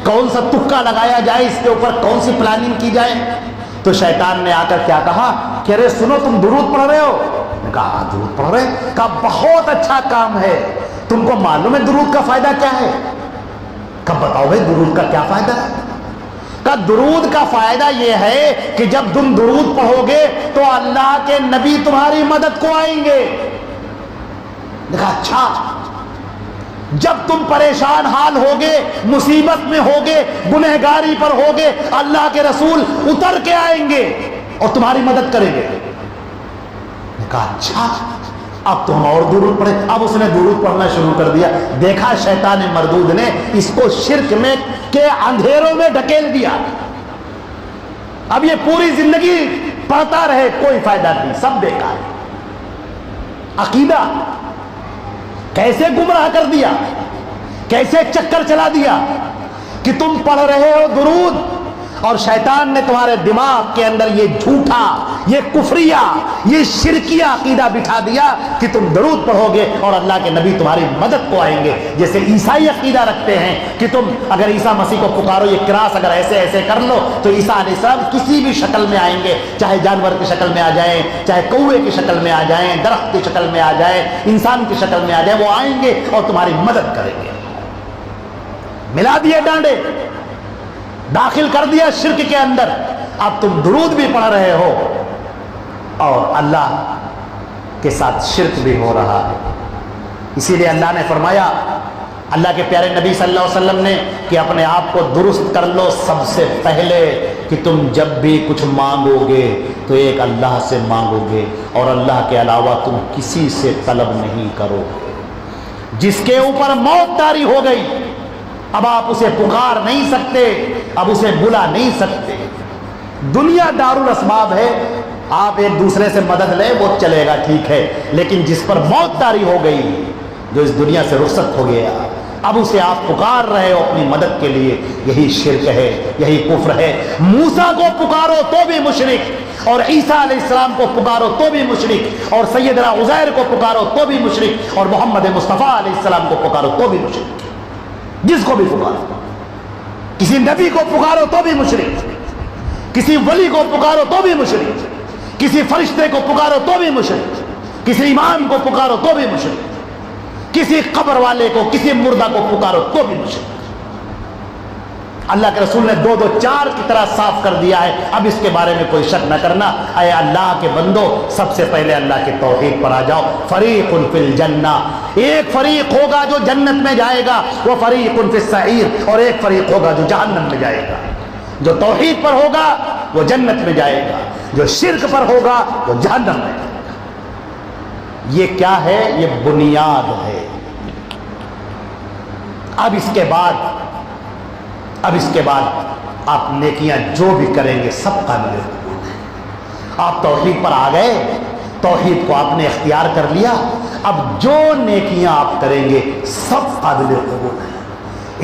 کون سا تکا لگایا جائے، اس کے اوپر کون سی پلاننگ کی جائے۔ تو شیطان نے آ کر کیا کہا کہ ارے سنو، تم درود پڑھ رہے ہو؟ نے کہا ہاں درود پڑھ رہے ہیں۔ کہا بہت اچھا کام ہے، تم کو معلوم ہے درود کا فائدہ کیا ہے؟ کب بتاؤ بھائی درود کا کیا فائدہ ہے؟ کہا درود کا فائدہ یہ ہے کہ جب تم درود پڑھو گے تو اللہ کے نبی تمہاری مدد کو آئیں گے۔ نے کہا اچھا، جب تم پریشان حال ہوگے، مصیبت میں ہوگے، گنہگاری پر ہوگے، اللہ کے رسول اتر کے آئیں گے اور تمہاری مدد کریں گے۔ نے کہا اچھا اب تو ہم اور درود پڑھیں۔ اب اس نے درود پڑھنا شروع کر دیا۔ دیکھا شیطان مردود نے اس کو شرک میں کے اندھیروں میں ڈھکیل دیا۔ اب یہ پوری زندگی پڑھتا رہے، کوئی فائدہ نہیں، سب بیکار۔ عقیدہ کیسے گمراہ کر دیا، کیسے چکر چلا دیا کہ تم پڑھ رہے ہو درود اور شیطان نے تمہارے دماغ کے اندر یہ جھوٹا، یہ کفریہ، یہ شرکیہ عقیدہ بٹھا دیا کہ تم درود پڑھو گے اور اللہ کے نبی تمہاری مدد کو آئیں گے۔ جیسے عیسائی عقیدہ رکھتے ہیں کہ تم اگر عیسیٰ مسیح کو پکارو، یہ کراس اگر ایسے ایسے کر لو تو عیسیٰ علیہ السلام کسی بھی شکل میں آئیں گے، چاہے جانور کی شکل میں آ جائیں، چاہے کوے کی شکل میں آ جائیں، درخت کی شکل میں آ جائیں، انسان کی شکل میں آ جائیں، وہ آئیں گے اور تمہاری مدد کریں گے۔ ملا دیے ڈانڈے، داخل کر دیا شرک کے اندر۔ اب تم درود بھی پڑھ رہے ہو اور اللہ کے ساتھ شرک بھی ہو رہا ہے۔ اسی لیے اللہ نے فرمایا، اللہ کے پیارے نبی صلی اللہ علیہ وسلم نے، کہ اپنے آپ کو درست کر لو سب سے پہلے کہ تم جب بھی کچھ مانگو گے تو ایک اللہ سے مانگو گے اور اللہ کے علاوہ تم کسی سے طلب نہیں کرو گے۔ جس کے اوپر موت طاری ہو گئی اب آپ اسے پکار نہیں سکتے، اب اسے بلا نہیں سکتے۔ دنیا دارالاسباب ہے، آپ ایک دوسرے سے مدد لیں وہ چلے گا، ٹھیک ہے، لیکن جس پر موت طاری ہو گئی، جو اس دنیا سے رخصت ہو گیا، اب اسے آپ پکار رہے ہو اپنی مدد کے لیے، یہی شرک ہے، یہی کفر ہے۔ موسیٰ کو پکارو تو بھی مشرک، اور عیسیٰ علیہ السلام کو پکارو تو بھی مشرک، اور سیدنا عزیر کو پکارو تو بھی مشرک، اور محمد مصطفیٰ علیہ السلام کو پکارو تو بھی مشرک۔ جس کو بھی پکارو، کسی نبی کو پکارو تو بھی مشرک، کسی ولی کو پکارو تو بھی مشرک، کسی فرشتے کو پکارو تو بھی مشرک، کسی امام کو پکارو تو بھی مشرک، کسی قبر والے کو، کسی مردہ کو پکارو تو بھی مشرک۔ اللہ کے رسول نے دو چار کی طرح صاف کر دیا ہے، اب اس کے بارے میں کوئی شک نہ کرنا۔ اے اللہ کے بندو، سب سے پہلے اللہ کے توحید پر آ جاؤ۔ فریق فی الجنہ، ایک فریق ہوگا جو جنت میں جائے گا، وہ فریق فی السعیر، اور ایک فریق ہوگا جو جہنم میں جائے گا۔ جو توحید پر ہوگا وہ جنت میں جائے گا، جو شرک پر ہوگا وہ جہنم میں جائے گا۔ یہ کیا ہے؟ یہ بنیاد ہے۔ اب اس کے بعد آپ نیکیاں جو بھی کریں گے سب قابل قبول ہیں۔ آپ توحید پر آ گئے، توحید کو آپ نے اختیار کر لیا، اب جو نیکیاں آپ کریں گے سب قابل قبول ہیں۔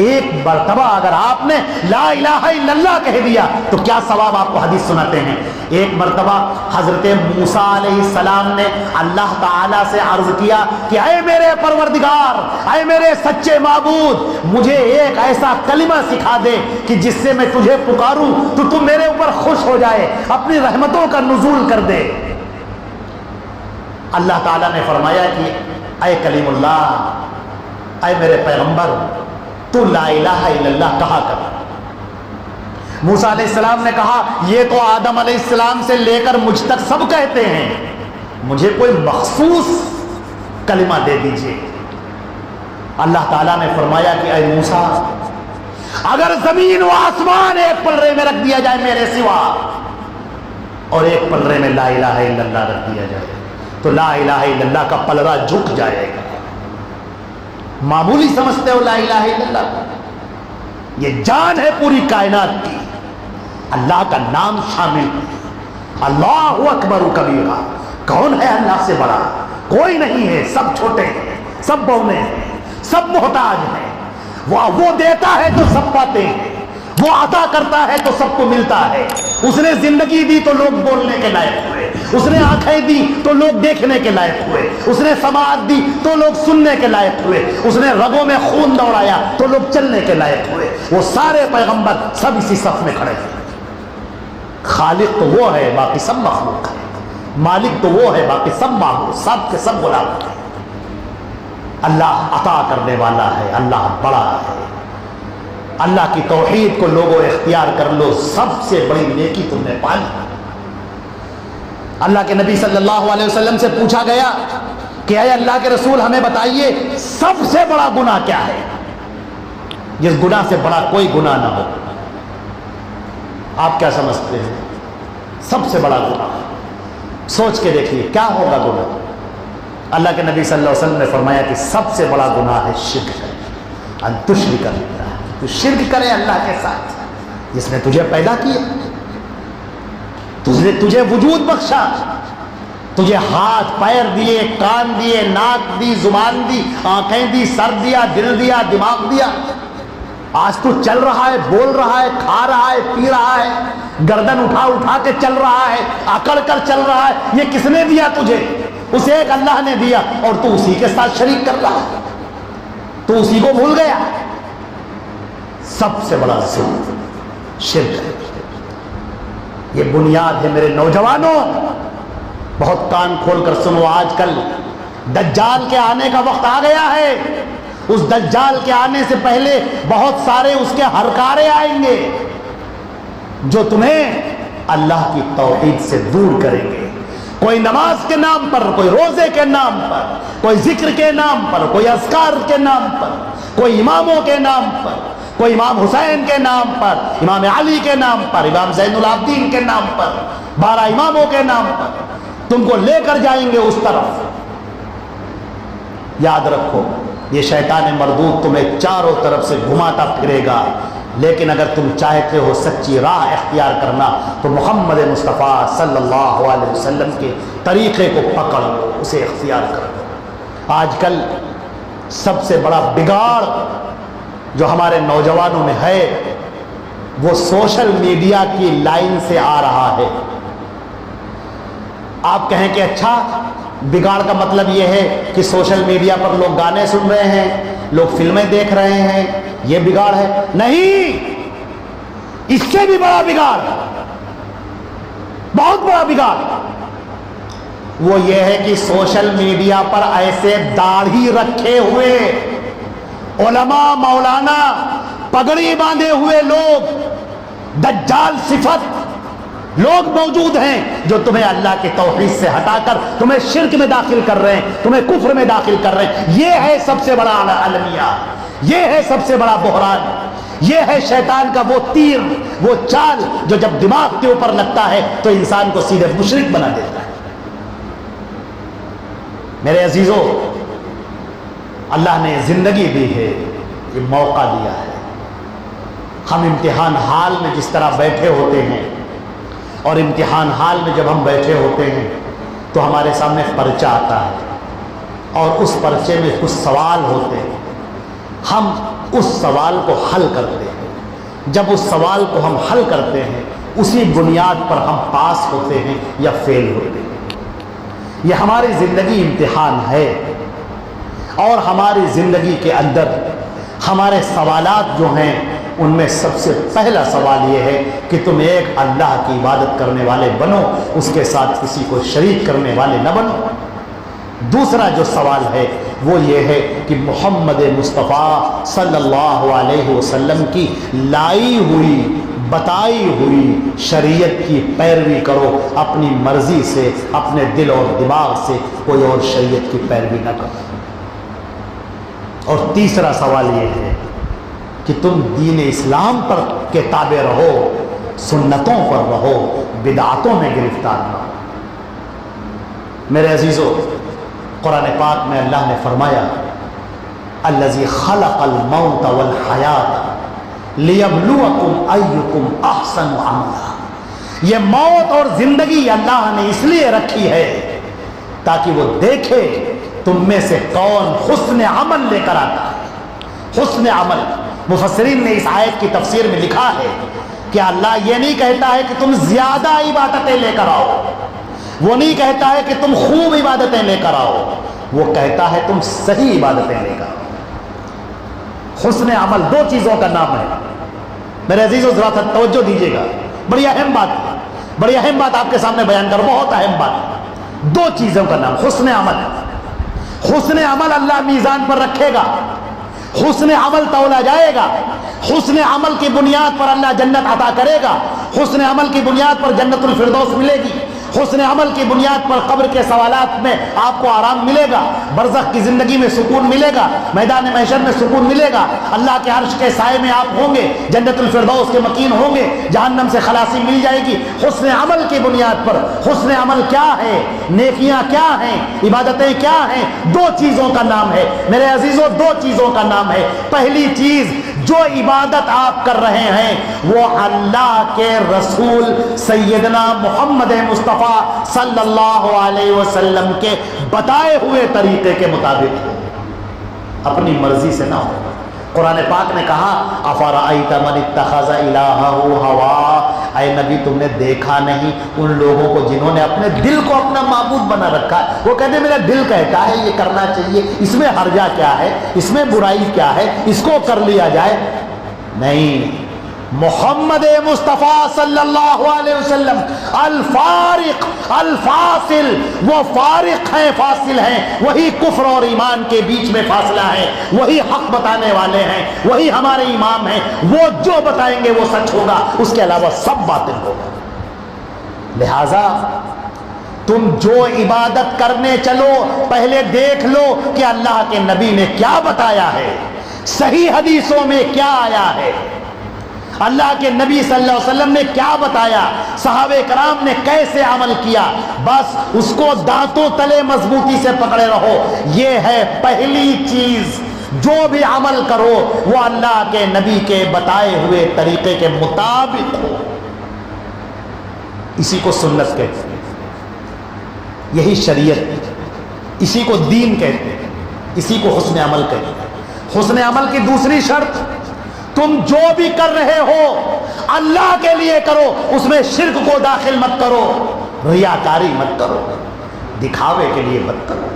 ایک مرتبہ اگر آپ نے لا الہ الا اللہ کہہ دیا تو کیا ثواب، آپ کو حدیث سناتے ہیں۔ ایک مرتبہ حضرت موسیٰ علیہ السلام نے اللہ تعالیٰ سے عرض کیا کہ اے میرے پروردگار، اے میرے سچے معبود، مجھے ایک ایسا کلمہ سکھا دے کہ جس سے میں تجھے پکاروں تو تم میرے اوپر خوش ہو جائے، اپنی رحمتوں کا نزول کر دے۔ اللہ تعالیٰ نے فرمایا کہ اے کلیم اللہ، اے میرے پیغمبر، تو لا الہ الا اللہ کہا کر۔ موسیٰ علیہ السلام نے کہا یہ تو آدم علیہ السلام سے لے کر مجھ تک سب کہتے ہیں، مجھے کوئی مخصوص کلمہ دے دیجئے۔ اللہ تعالیٰ نے فرمایا کہ اے موسیٰ، اگر زمین و آسمان ایک پلڑے میں رکھ دیا جائے میرے سوا، اور ایک پلڑے میں لا الہ الا اللہ رکھ دیا جائے تو لا الہ الا اللہ کا پلڑا جھک جائے گا۔ معمولی سمجھتے ہو لا الہ الا اللہ؟ یہ جان ہے پوری کائنات کی، اللہ کا نام شامل ہے۔ اللہ اکبر کبیرہ، کون ہے اللہ سے بڑا؟ کوئی نہیں ہے، سب چھوٹے ہیں، سب بونے ہیں، سب محتاج ہیں۔ وہ دیتا ہے تو سب پاتے ہیں، وہ عطا کرتا ہے تو سب کو ملتا ہے۔ اس نے زندگی دی تو لوگ بولنے کے لائق ہوئے، اس نے آنکھیں دی تو لوگ دیکھنے کے لائق ہوئے، اس نے سماعت دی تو لوگ سننے کے لائق ہوئے، اس نے رگوں میں خون دوڑایا تو لوگ چلنے کے لائق ہوئے۔ وہ سارے پیغمبر سب اسی صف میں کھڑے ہیں۔ خالق تو وہ ہے، باقی سب مخلوق ہے۔ مالک تو وہ ہے، باقی سب معبود، سب کے سب غلام ہیں۔ اللہ عطا کرنے والا ہے، اللہ بڑا ہے۔ اللہ کی توحید کو لوگوں اختیار کر لو، سب سے بڑی نیکی تم نے پالی۔ اللہ کے نبی صلی اللہ علیہ وسلم سے پوچھا گیا کہ اے اللہ کے رسول ہمیں بتائیے سب سے بڑا گناہ کیا ہے، جس گناہ سے بڑا کوئی گناہ نہ ہو۔ آپ کیا سمجھتے ہیں سب سے بڑا گناہ؟ سوچ کے دیکھیے کیا ہوگا گناہ۔ اللہ کے نبی صلی اللہ علیہ وسلم نے فرمایا کہ سب سے بڑا گناہ ہے شرک کرنا، ان تشرک باللہ، تو شرک کرے اللہ کے ساتھ، جس نے تجھے پیدا کیا، تجھے وجود بخشا، تجھے ہاتھ پیر دیے، کان دیے، ناک دی، زبان دی، آنکھیں دی، سر دیا، دل دیا، دماغ دیا، آج تو چل رہا ہے، بول رہا ہے، کھا رہا ہے، پی رہا ہے، گردن اٹھا اٹھا کے چل رہا ہے، اکڑ کر چل رہا ہے، یہ کس نے دیا تجھے؟ اسے ایک اللہ نے دیا، اور تو اسی کے ساتھ شریک کر رہا ہے، تو اسی کو بھول گیا۔ سب سے بڑا ظلم شرک، یہ بنیاد ہے۔ میرے نوجوانوں بہت کان کھول کر سنو، آج کل دجال کے آنے کا وقت آ گیا ہے، اس دجال کے آنے سے پہلے بہت سارے اس کے ہرکارے آئیں گے جو تمہیں اللہ کی توحید سے دور کریں گے۔ کوئی نماز کے نام پر، کوئی روزے کے نام پر، کوئی ذکر کے نام پر، کوئی اذکار کے نام پر، کوئی اماموں کے نام پر، کوئی امام حسین کے نام پر، امام علی کے نام پر، امام زین العابدین کے نام پر، 12 اماموں کے نام پر تم کو لے کر جائیں گے اس طرف۔ یاد رکھو یہ شیطان مردود تمہیں چاروں طرف سے گھماتا پھرے گا، لیکن اگر تم چاہتے ہو سچی راہ اختیار کرنا تو محمد مصطفیٰ صلی اللہ علیہ وسلم کے طریقے کو پکڑ لو، اسے اختیار کرو۔ آج کل سب سے بڑا بگاڑ جو ہمارے نوجوانوں میں ہے وہ سوشل میڈیا کی لائن سے آ رہا ہے۔ آپ کہیں کہ اچھا بگاڑ کا مطلب یہ ہے کہ سوشل میڈیا پر لوگ گانے سن رہے ہیں، لوگ فلمیں دیکھ رہے ہیں، یہ بگاڑ ہے؟ نہیں، اس سے بھی بڑا بگاڑ، بہت بڑا بگاڑ وہ یہ ہے کہ سوشل میڈیا پر ایسے داڑھی رکھے ہوئے علماء، مولانا، پگڑی باندھے ہوئے لوگ، دجال صفت لوگ موجود ہیں جو تمہیں اللہ کی توحید سے ہٹا کر تمہیں شرک میں داخل کر رہے ہیں، تمہیں کفر میں داخل کر رہے ہیں۔ یہ ہے سب سے بڑا المیہ، یہ ہے سب سے بڑا بحران، یہ ہے شیطان کا وہ تیر، وہ چال جو جب دماغ کے اوپر لگتا ہے تو انسان کو سیدھے مشرک بنا دیتا ہے۔ میرے عزیزوں، اللہ نے زندگی دی ہے، یہ موقع دیا ہے۔ ہم امتحان حال میں جس طرح بیٹھے ہوتے ہیں، اور امتحان حال میں جب ہم بیٹھے ہوتے ہیں تو ہمارے سامنے پرچہ آتا ہے اور اس پرچے میں کچھ سوال ہوتے ہیں، ہم اس سوال کو حل کرتے ہیں۔ جب اس سوال کو ہم حل کرتے ہیں اسی بنیاد پر ہم پاس ہوتے ہیں یا فیل ہوتے ہیں۔ یہ ہماری زندگی امتحان ہے، اور ہماری زندگی کے اندر ہمارے سوالات جو ہیں ان میں سب سے پہلا سوال یہ ہے کہ تم ایک اللہ کی عبادت کرنے والے بنو، اس کے ساتھ کسی کو شریک کرنے والے نہ بنو۔ دوسرا جو سوال ہے وہ یہ ہے کہ محمد مصطفیٰ صلی اللہ علیہ وسلم کی لائی ہوئی، بتائی ہوئی شریعت کی پیروی کرو، اپنی مرضی سے، اپنے دل اور دماغ سے کوئی اور شریعت کی پیروی نہ کرو۔ اور تیسرا سوال یہ ہے کہ تم دین اسلام پر کے تابع رہو، سنتوں پر رہو، بدعتوں میں گرفتار نہ ہو۔ میرے عزیزو، قرآن پاک میں اللہ نے فرمایا الذی خلق الموت والحیات لیبلوکم ایکم احسن عملا۔ یہ موت اور زندگی اللہ نے اس لیے رکھی ہے تاکہ وہ دیکھے تم میں سے کون حسن عمل لے کر آتا ہے۔ حسن عمل، مفسرین نے اس آیت کی تفسیر میں لکھا ہے کہ اللہ یہ نہیں کہتا ہے کہ تم زیادہ عبادتیں لے کر آؤ، وہ نہیں کہتا ہے کہ تم خوب عبادتیں لے کر آؤ، وہ کہتا ہے تم صحیح عبادتیں لے کر آؤ۔ حسن عمل دو چیزوں کا نام ہے۔ میرے عزیزو ذرا سا توجہ دیجیے گا، بڑی اہم بات ہے، بڑی اہم بات آپ کے سامنے بیان کروں، بہت اہم بات۔ دو چیزوں کا نام حسن عمل ہے۔ حسن عمل اللہ میزان پر رکھے گا، حسن عمل تولا جائے گا، حسن عمل کی بنیاد پر اللہ جنت عطا کرے گا، حسن عمل کی بنیاد پر جنت الفردوس ملے گی، حسن عمل کی بنیاد پر قبر کے سوالات میں آپ کو آرام ملے گا، برزخ کی زندگی میں سکون ملے گا، میدان محشر میں سکون ملے گا، اللہ کے عرش کے سائے میں آپ ہوں گے، جنت الفردوس کے مکین ہوں گے، جہنم سے خلاصی مل جائے گی حسن عمل کی بنیاد پر۔ حسن عمل کیا ہے؟ نیکیاں کیا ہیں؟ عبادتیں کیا ہیں؟ دو چیزوں کا نام ہے میرے عزیزوں، دو چیزوں کا نام ہے۔ پہلی چیز، جو عبادت آپ کر رہے ہیں وہ اللہ کے رسول سیدنا محمد مصطفیٰ صلی اللہ علیہ وسلم کے بتائے ہوئے طریقے کے مطابق ہو، اپنی مرضی سے نہ ہو۔ قرآن پاک نے کہا افرأیت من اتخذ الہہ ہوا، اے نبی تم نے دیکھا نہیں ان لوگوں کو جنہوں نے اپنے دل کو اپنا معبود بنا رکھا ہے۔ وہ کہتے ہیں میرا دل کہتا ہے یہ کرنا چاہیے، اس میں حرجہ کیا ہے، اس میں برائی کیا ہے، اس کو کر لیا جائے۔ نہیں، محمد مصطفیٰ صلی اللہ علیہ وسلم الفارق الفاصل، وہ فارق ہیں، فاصل ہیں، وہی کفر اور ایمان کے بیچ میں فاصلہ ہے، وہی حق بتانے والے ہیں، وہی ہمارے امام ہیں، وہ جو بتائیں گے وہ سچ ہوگا، اس کے علاوہ سب باطل ہوگا۔ لہذا تم جو عبادت کرنے چلو پہلے دیکھ لو کہ اللہ کے نبی نے کیا بتایا ہے، صحیح حدیثوں میں کیا آیا ہے، اللہ کے نبی صلی اللہ علیہ وسلم نے کیا بتایا، صحابہ کرام نے کیسے عمل کیا، بس اس کو دانتوں تلے مضبوطی سے پکڑے رہو۔ یہ ہے پہلی چیز، جو بھی عمل کرو وہ اللہ کے نبی کے بتائے ہوئے طریقے کے مطابق ہو۔ اسی کو سنت کہتے ہیں، یہی شریعت، اسی کو دین کہتے ہیں، اسی کو حسن عمل کہتے ہیں۔ حسن عمل کی دوسری شرط، تم جو بھی کر رہے ہو اللہ کے لیے کرو، اس میں شرک کو داخل مت کرو، ریاکاری مت کرو، دکھاوے کے لیے مت کرو۔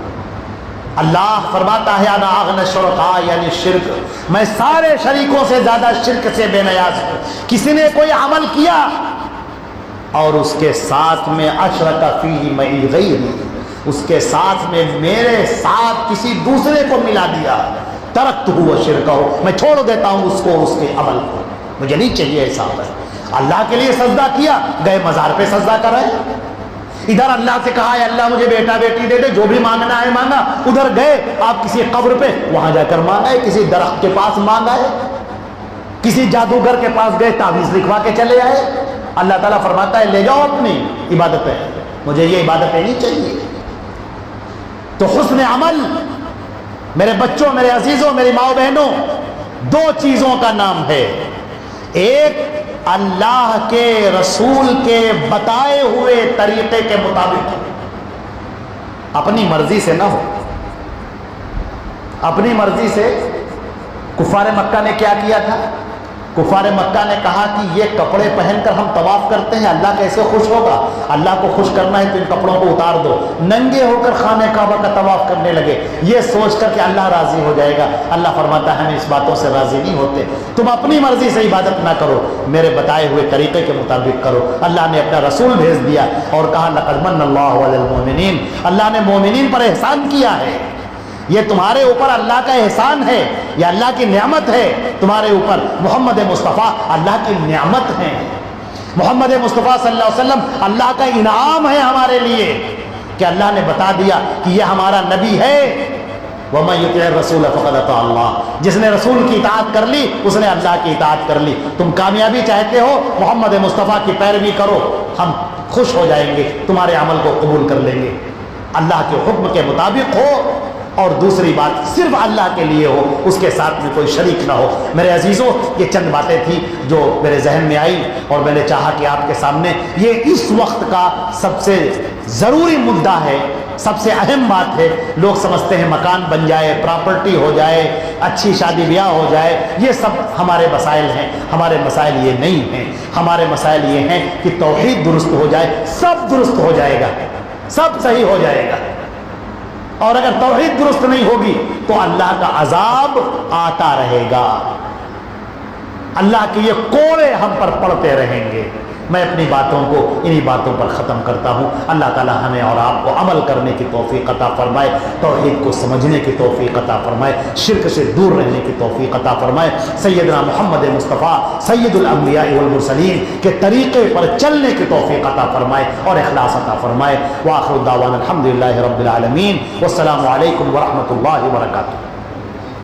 اللہ فرماتا ہے انا اغنی الشرکاء، یعنی شرک، میں سارے شریکوں سے زیادہ شرک سے بے نیاز ہوں۔ کسی نے کوئی عمل کیا اور اس کے ساتھ میں اشرک فیہ معی غیری، اس کے ساتھ میں میرے ساتھ کسی دوسرے کو ملا دیا، ترکتہ وشرکہ، میں چھوڑ دیتا ہوں اس کو، اس کے عمل کو، مجھے نہیں چاہیے ایسا عمل۔ اللہ کے لیے سجدہ کیا، گئے مزار پہ سجدہ کر رہے ہیں۔ ادھر اللہ سے کہا ہے اللہ مجھے بیٹا بیٹی دے دے، جو بھی مانگنا ہے مانگا، ادھر گئے آپ کسی قبر پہ، وہاں جا کر مانگا ہے، کسی درخت کے پاس مانگا ہے، کسی جادوگر کے پاس گئے تعویذ لکھوا کے چلے آئے۔ اللہ تعالیٰ فرماتا ہے لے جاؤ اپنی عبادتیں، مجھے یہ عبادتیں نہیں چاہیے۔ تو حسن عمل میرے بچوں، میرے عزیزوں، میری ماؤں بہنوں، دو چیزوں کا نام ہے، ایک اللہ کے رسول کے بتائے ہوئے طریقے کے مطابق، اپنی مرضی سے نہ ہو، اپنی مرضی سے۔ کفار مکہ نے کیا کیا تھا؟ کفار مکہ نے کہا کہ یہ کپڑے پہن کر ہم طواف کرتے ہیں، اللہ کیسے خوش ہوگا، اللہ کو خوش کرنا ہے تو ان کپڑوں کو اتار دو، ننگے ہو کر خانہ کعبہ کا طواف کرنے لگے، یہ سوچ کر کہ اللہ راضی ہو جائے گا۔ اللہ فرماتا ہے ہم اس باتوں سے راضی نہیں ہوتے، تم اپنی مرضی سے عبادت نہ کرو، میرے بتائے ہوئے طریقے کے مطابق کرو۔ اللہ نے اپنا رسول بھیج دیا اور کہا لقد من اللہ علی المؤمنین، اللہ نے مومنین پر احسان کیا ہے، یہ تمہارے اوپر اللہ کا احسان ہے، یہ اللہ کی نعمت ہے تمہارے اوپر۔ محمد مصطفیٰ اللہ کی نعمت ہے، محمد مصطفیٰ صلی اللہ علیہ وسلم اللہ کا انعام ہے ہمارے لیے کہ اللہ نے بتا دیا کہ یہ ہمارا نبی ہے۔ وَمَن يُطِعِ الرَّسُولَ فَقَدْ أَطَاعَ اللَّهَ، جس نے رسول کی اطاعت کر لی اس نے اللہ کی اطاعت کر لی۔ تم کامیابی چاہتے ہو، محمد مصطفیٰ کی پیروی کرو، ہم خوش ہو جائیں گے، تمہارے عمل کو قبول کر لیں گے۔ اللہ کے حکم کے مطابق ہو، اور دوسری بات صرف اللہ کے لیے ہو، اس کے ساتھ میں کوئی شریک نہ ہو۔ میرے عزیزوں، یہ چند باتیں تھیں جو میرے ذہن میں آئی اور میں نے چاہا کہ آپ کے سامنے یہ اس وقت کا سب سے ضروری مدعا ہے، سب سے اہم بات ہے۔ لوگ سمجھتے ہیں مکان بن جائے، پراپرٹی ہو جائے، اچھی شادی بیاہ ہو جائے، یہ سب ہمارے مسائل ہیں۔ ہمارے مسائل یہ نہیں ہیں، ہمارے مسائل یہ ہیں کہ توحید درست ہو جائے، سب درست ہو جائے گا، سب صحیح ہو جائے گا۔ اور اگر توحید درست نہیں ہوگی تو اللہ کا عذاب آتا رہے گا، اللہ کے یہ کوڑے ہم پر پڑتے رہیں گے۔ میں اپنی باتوں کو انہی باتوں پر ختم کرتا ہوں. اللہ تعالی ہمیں اور آپ کو عمل کرنے کی توفیق عطا فرمائے, توحید کو سمجھنے کی توفیق عطا فرمائے, شرک سے دور رہنے کی توفیق عطا فرمائے. سیدنا محمد مصطفیٰ سید الانبیاء والمرسلین کے طریقے پر چلنے کی توفیق عطا فرمائے اور اخلاص عطا فرمائے. وآخر دعوانا الحمدللہ رب العالمین, والسلام علیکم ورحمۃ اللہ وبرکاتہ.